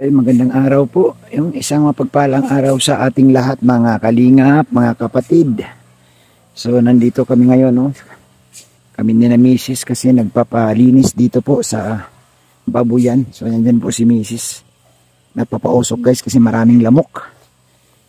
Ay, magandang araw po. Yung isang mapagpalang araw sa ating lahat mga kalingap, mga kapatid. So nandito kami ngayon, no? Kami ni na Mrs. kasi nagpapalinis dito po sa babuyan. So nandyan po si Mrs. Nagpapausok guys kasi maraming lamok.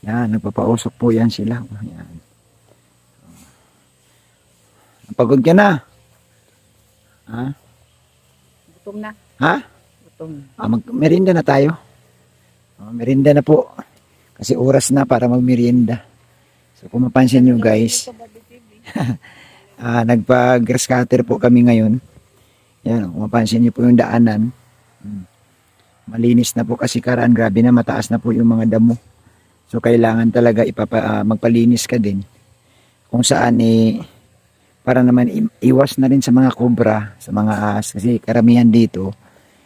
Yan, nagpapausok po yan sila. Yan. Pagod ka na? Ha? Gutom na. Ha? Gutom. Merienda na tayo. Merienda na po. Kasi oras na para magmerienda. So kung mapansin nyo guys, nagpa-grass cutter po kami ngayon. Yan, kung mapansin nyo po yung daanan. Malinis na po kasi karaan. Grabe na, mataas na po yung mga damo. So kailangan talaga magpalinis ka din. Kung saan para naman iwas na rin sa mga kobra, sa mga ahas. Kasi karamihan dito,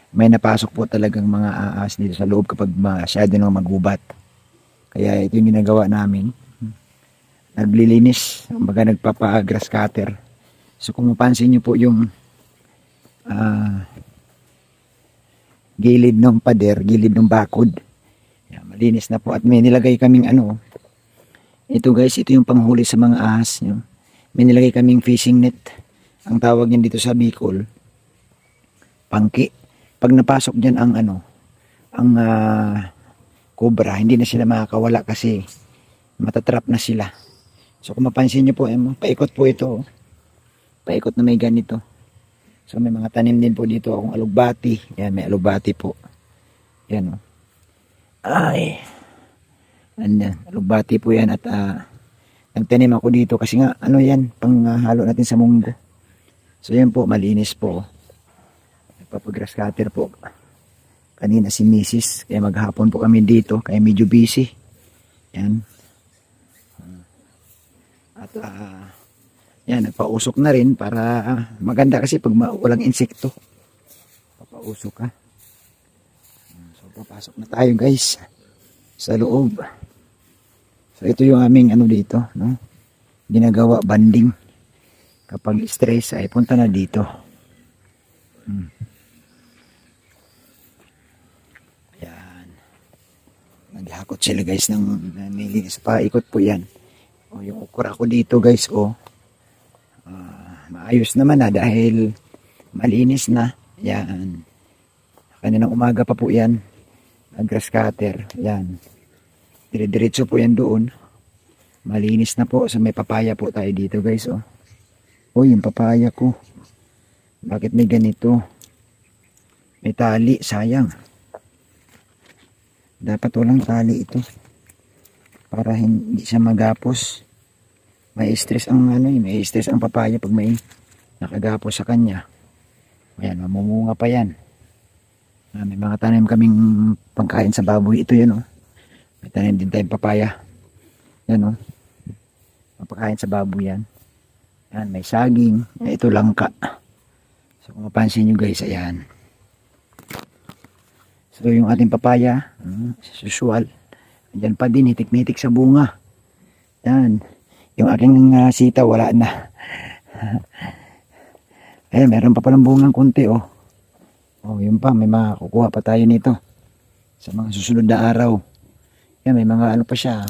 may napasok po talagang mga ahas dito sa loob kapag masyado nang magubat. Kaya ito yung ginagawa namin. Naglilinis, kumbaga nagpapa-grass cutter. So kung mapansin nyo po yung gilid ng pader, gilid ng bakod. Yan, malinis na po at may nilagay kaming ito guys, ito yung panghuli sa mga ahas. Yung, may nilagay kaming fishing net. Ang tawag niyan dito sa Bicol, pangki. Pag napasok dyan ang cobra, hindi na sila makakawala kasi matatrap na sila. So kung mapansin nyo po, paikot po ito. Paikot na may ganito. So may mga tanim din po dito akong alugbati. Yan, may alugbati po. Yan o. Ay. Yan, alugbati po yan at nagtanim ako dito kasi nga yan, panghalo natin sa munggo. So yan po, malinis po. Nagpapagrass cutter po. Kanina si Mrs. Kaya maghapon po kami dito. Kaya medyo busy. Yan. At yan, nagpausok na rin para maganda kasi pag walang insekto. Papausok ka. So papasok na tayo guys sa loob. So ito yung aming dito, no? Ginagawa banding. Kapag stress ay punta na dito. Ayan. Naghakot sila guys ng nilinis. Paikot po yan. O yung okra ko dito guys, maayos naman na dahil malinis na. Yan. Kaninang umaga pa po yan. Grass cutter. Yan. Dire-diretso po yan doon. Malinis na po. So may papaya po tayo dito guys. Yung papaya ko. Bakit may ganito? May tali. Sayang. Dapat walang tali ito. Para hindi siya magapos. May stress ang may stress ang papaya pag may nakagapos sa kanya. Ayan, mamumunga pa yan. May mga tanim kaming pangkain sa baboy. Ito yan May tanim din tayong papaya. Yan mapakain sa baboy yan. Yan, may saging. Ito langka. So kung mapansin nyo guys, ayan. So yung ating papaya, usual. Diyan pa din, hitik-mitik sa bunga. Yan. Yung aking sita, wala na. Ayan, meron pa palang bungang kunti, yun pa, may makukuha pa tayo nito. Sa mga susunod na araw. Yan, may mga pa siya.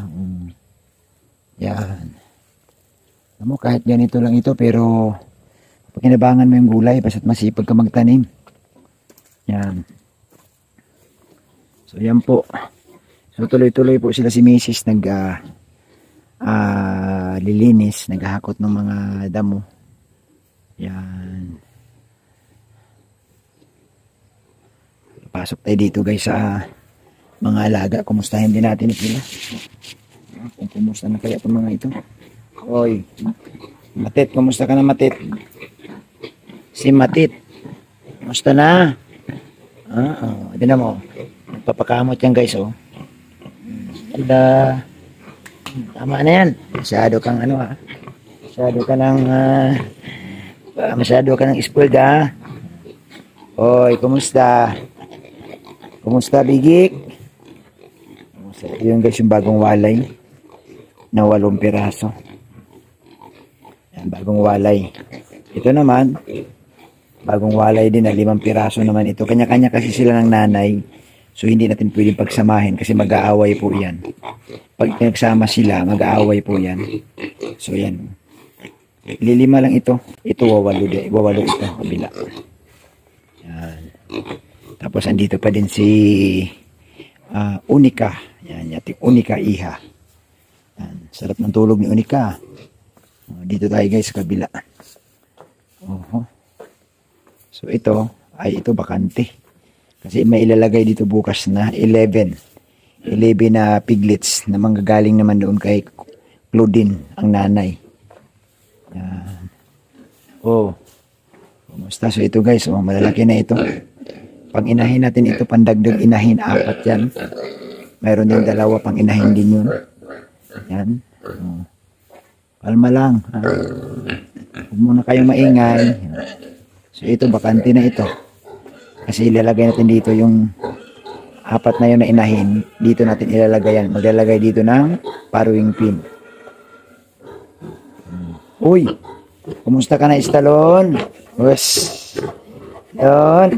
Yan. Alam mo, kahit ganito lang ito, pero pag kinabangan mo yung gulay, basta't masipag ka magtanim. Yan. So, yan po. So tuloy-tuloy po sila si Mrs. Lilinis, naghahakot ng mga damo. Yan. Pasok tayo dito guys sa mga alaga. Kumustahin din natin sila. Kung kumusta na kaya itong mga ito. Oy, Matit, kumusta ka na Matit? Si Matit, kumusta na? Tignan mo. Nagpapakamot yan guys Tama na yan. Masyado kang masyado ka ng spoiled Oy, kumusta? Kumusta Bigik? Yun guys yung bagong walay na 8 piraso. Yan, bagong walay. Ito naman bagong walay din na 5 piraso naman ito. Kanya-kanya kasi sila ng nanay. So hindi natin pwedeng pagsamahin kasi mag-aaway po yan. Pag nagsama sila, mag-aaway po yan. So yan. Lilima lang ito. Ito wawalo ito kabila. Yan. Tapos andito pa din si Unika. Yan, yating Unika Iha. Yan. Sarap ng tulog ni Unika. Dito tayo guys sa kabila. So ito bakante. Kasi may ilalagay dito bukas na 11 na piglets na manggagaling naman doon kay Claudine, ang nanay. Yan. Kumusta? So ito guys, malalaki na ito. Pag inahin natin ito, pandagdag inahin, 4 yan. Mayroon din 2 pang inahin din yun. Yan. Kalma lang. Huwag muna kayong maingay. So ito, bakante na ito. Kasi ilalagay natin dito yung 4 na yun na inahin. Dito natin ilalagay yan. Maglalagay dito ng paruwing pin. Uy! Kumusta ka na, Stallone? Wes! Yun!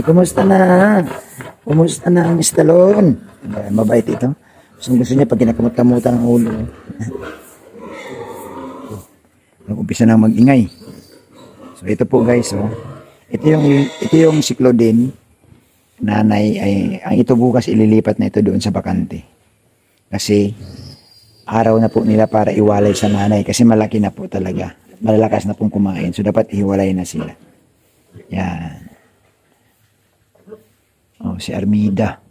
Kumusta na? Kumusta na ang Stallone? Mabait ito. Gusto niya pag kinakamot-kamutan ang ulo. Nag-umpisa na mag-ingay. So ito po guys, ito yung si Claudine, nanay, ang ito bukas ililipat na ito doon sa bakante. Kasi araw na po nila para iwalay sa nanay kasi malaki na po talaga. Malalakas na pong kumain. So dapat ihiwalay na sila. Yan. Si Armida.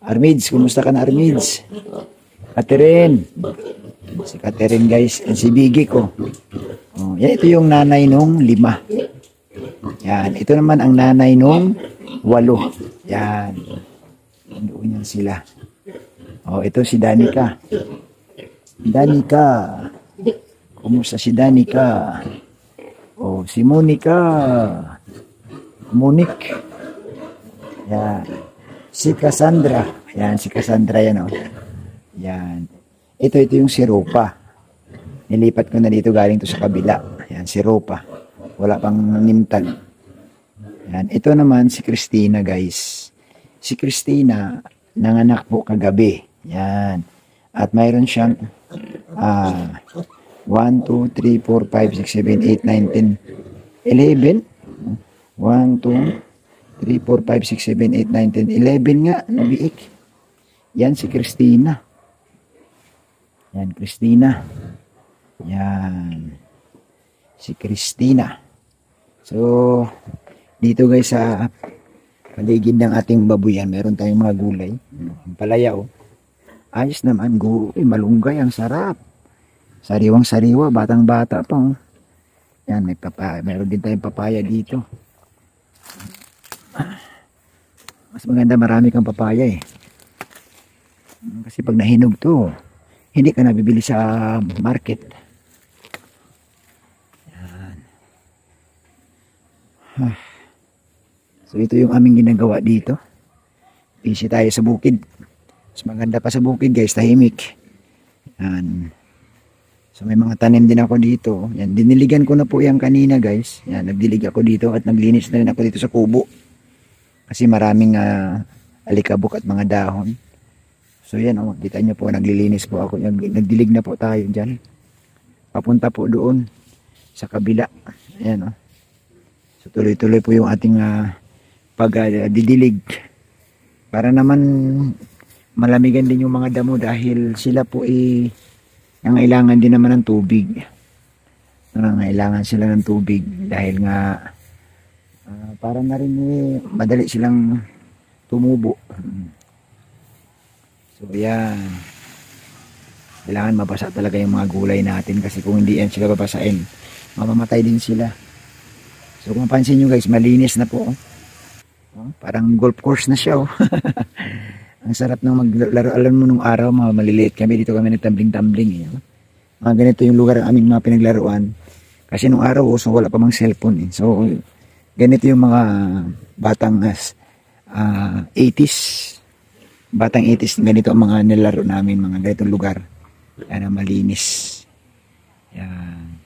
Armids, kumusta ka na Armids? Catherine. Si Catherine guys, and si Biggie ko. Yan, ito yung nanay nung 5. Yan, ito naman ang nanay nung 8. Yan. Doon yan sila. Ito si Danica. Danica. Kumusta si Danica? Si Monica. Monique. Yan. Si Cassandra. Yan, si Cassandra yan Yan. Ito yung si Rupa. Nilipat ko na dito galing to sa kabila. Yan, si Rupa. Wala pang nimtag. Yan. Ito naman si Christina guys. Si Christina, nanganak po kagabi. Yan. At mayroon siyang 1, 2, 3, 4, 5, 6, 7, 8, 9, 10, 11. 1, 2, 3, 4, 5, 6, 7, 8, 9, 10, 11 nga. Nabiik. Yan si Christina. Yan, Christina. Yan. Si Christina. So, dito guys sa paligid ng ating babuyan, meron tayong mga gulay. Ang palaya ayos naman, malunggay, ang sarap. Sariwang sariwa, batang bata pa Yan, may papaya. Meron din tayong papaya dito. Mas maganda marami kang papaya Kasi pag nahinog to, hindi ka nabibili sa market. So ito yung aming ginagawa dito. Busy tayo sa bukid. Mas maganda pa sa bukid guys, tahimik. Yan. So may mga tanim din ako dito. Yan, diniligan ko na po yan kanina guys. Yan, nagdilig ako dito at naglinis na rin ako dito sa kubo. Kasi maraming alikabok at mga dahon. So yan kita nyo po, naglilinis po ako. Nagdilig na po tayo dyan. Papunta po doon sa kabila. Ayan So tuloy-tuloy po yung ating pagdidilig. Para naman malamigan din yung mga damo dahil sila po nangailangan din naman ng tubig. Nangailangan sila ng tubig dahil nga para na rin madali silang tumubo. So yan. Kailangan mabasa talaga yung mga gulay natin kasi kung hindi yan sila babasain, mamamatay din sila. So kung mapansin nyo guys, malinis na po. Parang golf course na siya. Ang sarap ng maglaro. Alam mo nung araw, mga maliliit kami, dito kami nagtambling-tambling. Mga ganito yung lugar ang aming mga pinaglaruan. Kasi nung araw, so wala pa mang cellphone. So ganito yung mga batang 80s. Batang 80s, ganito ang mga nilaro namin, mga ganitong lugar. Yan, malinis. Yan.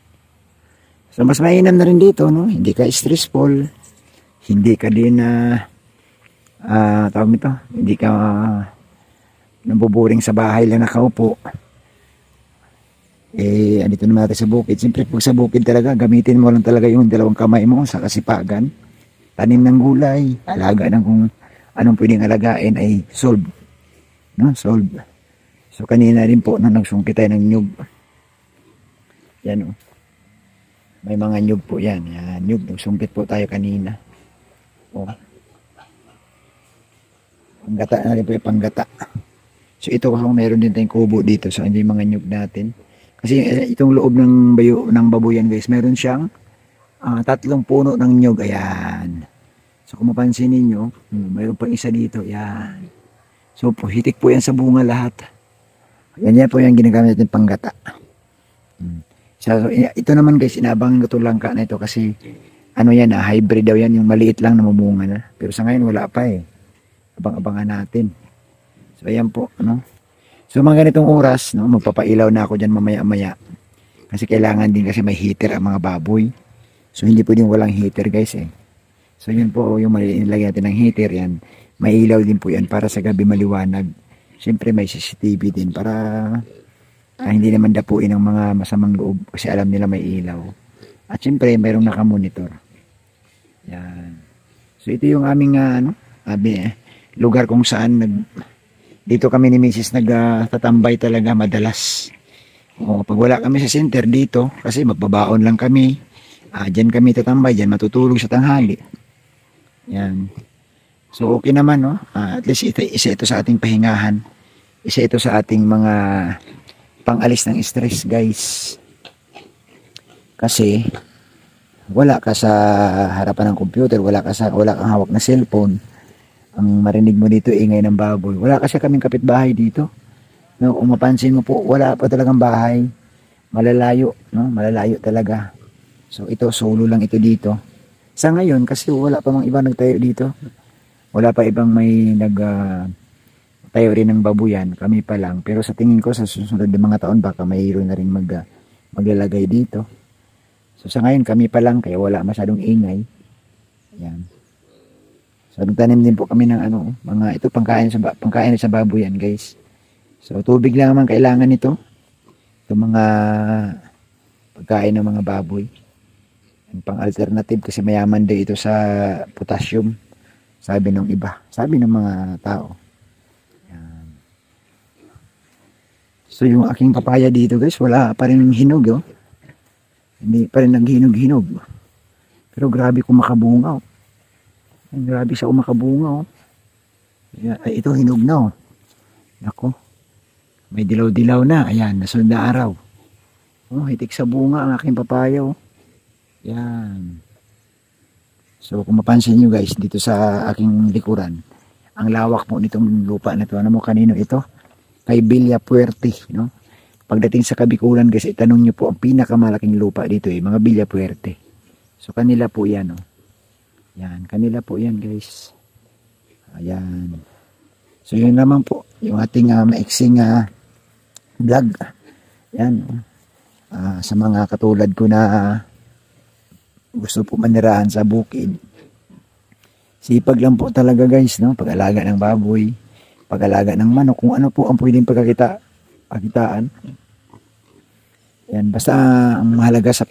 So mas mainam na rin dito, no? Hindi ka stressful. Hindi ka din tawag nito, hindi ka nabuboring sa bahay lang nakaupo. Andito naman natin sa bukid. Siyempre pag sa bukid talaga, gamitin mo lang talaga yung dalawang kamay mo sa kasipagan. Tanim ng gulay, alaga ng kung anong pwedeng alagain ay solve. No? Solve. So kanina rin po na nagsungkit tayo ng nyug. Yan o. May mga nyug po yan. Yan, nyug. Nagsungkit po tayo kanina. O. Panggata na rin po yung panggata. So ito kung meron din tayong kubo dito. So hindi mga nyug natin. Kasi itong loob ng babuyan guys, meron siyang 3 puno ng nyug. Ayan. So kung mapansin ninyo, mayroon pang isa dito. Ayan. So hitik po yan sa bunga lahat. Yan po yung ginagamit natin panggata. So ito naman guys, inabangan ko itong langka na ito kasi ano yan, hybrid daw yan, yung maliit lang namumunga na. Pero sa ngayon wala pa eh. Abang-abangan natin. So ayan po, ano. So mga ganitong oras, no, magpapailaw na ako dyan mamaya-maya. Kasi kailangan din kasi may heater ang mga baboy. So hindi pwedeng walang heater guys eh. So yun po yung malilagyan natin ng heater yan. May ilaw din po yan para sa gabi maliwanag. Siyempre may CCTV din para hindi naman dapuin ng mga masamang loob kasi alam nila may ilaw. At siyempre mayroong nakamonitor. Yan. So ito yung aming lugar kung saan dito kami ni Mrs. nagtatambay talaga madalas. Pag wala kami sa center dito, kasi magbabaon lang kami, dyan kami tatambay, dyan matutulog sa tanghali. Yan. So okay naman, no? At least isa ito sa ating pahingahan. Isa ito sa ating mga pang-alis ng stress, guys. Kasi wala ka sa harapan ng computer, wala kang hawak na cellphone. Ang marinig mo dito, ingay ng baboy. Wala kasi kaming kapitbahay dito. No, kung mapansin mo po, wala pa talagang bahay. Malalayo, no? Malalayo talaga. So ito, solo lang ito dito. Sa ngayon, kasi wala pa mang iba nagtayo dito. Wala pa ibang may tayo rin ng babuyan. Kami pa lang. Pero sa tingin ko, sa susunod ng mga taon, baka mayroon na rin maglalagay dito. So sa ngayon, kami pa lang, kaya wala masyadong ingay. Yan. So nagtanim din po kami ng mga ito pangkain sa baboy yan guys. So tubig lang naman kailangan nito. Ito mga pagkain ng mga baboy. Ang pang-alternative kasi mayaman din ito sa potassium. Sabi ng iba, sabi ng mga tao. Yan. So yung aking papaya dito guys, wala pa rin hinog oh. Hindi pa rin naghinog-hinog. Pero grabe kung makabunga oh. Grabe siya umakabunga oh. Ay, ito hinog na oh. Nako. May dilaw-dilaw na. Ayan, nasunod na araw. Oh, hitik sa bunga ang aking papaya oh. Yan. So kung mapansin nyo guys, dito sa aking likuran, ang lawak po nitong lupa na ito. Ano mo kanino ito? Kay Villa Puerte, no? Pagdating sa Kabikulan guys, itanong nyo po ang pinakamalaking lupa dito mga Villa Puerte. So kanila po yan oh. Yan, kanila po yan guys. Ayan. So yun naman po, yung ating maiksing vlog. Yan. Sa mga katulad ko na gusto po manirahan sa bukid. Sipag lang po talaga guys, no? Pag-alaga ng baboy, pag-alaga ng manok, kung ano po ang pwedeng pagkitaan. Yan, basta ang mahalaga sa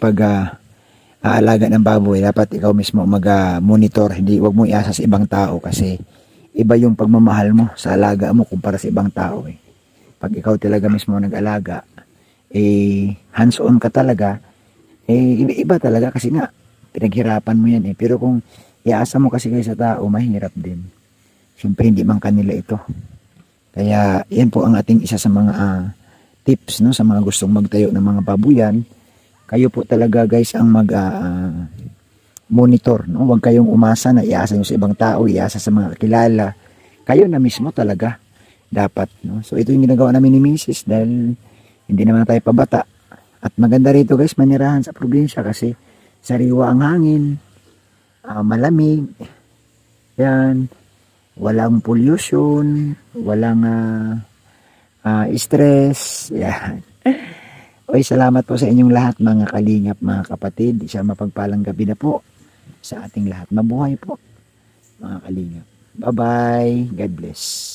aalaga ng baboy, dapat ikaw mismo mag-monitor, wag mo iasa sa ibang tao kasi iba yung pagmamahal mo sa alaga mo kumpara sa ibang tao eh. Pag ikaw talaga mismo nag-alaga, hands-on ka talaga, iba talaga kasi nga pinaghirapan mo yan eh. Pero kung iasa mo kasi kayo sa tao, mahirap din. Siyempre hindi man kanila ito. Kaya yan po ang ating isa sa mga tips, no, sa mga gustong magtayo ng mga babuyan. Kayo po talaga guys ang monitor, no? Huwag kayong umasa na iasa nyo sa ibang tao, iasa sa mga kilala. Kayo na mismo talaga dapat, no? So ito yung ginagawa namin ni Mrs. dahil hindi naman tayo pabata. At maganda rito guys manirahan sa probinsya kasi sariwa ang hangin, malamig. Yan, walang pollution, walang stress. Yan. Oy, salamat po sa inyong lahat mga kalingap, mga kapatid. Isang mapagpalang gabi na po sa ating lahat. Mabuhay po mga kalingap. Bye-bye. God bless.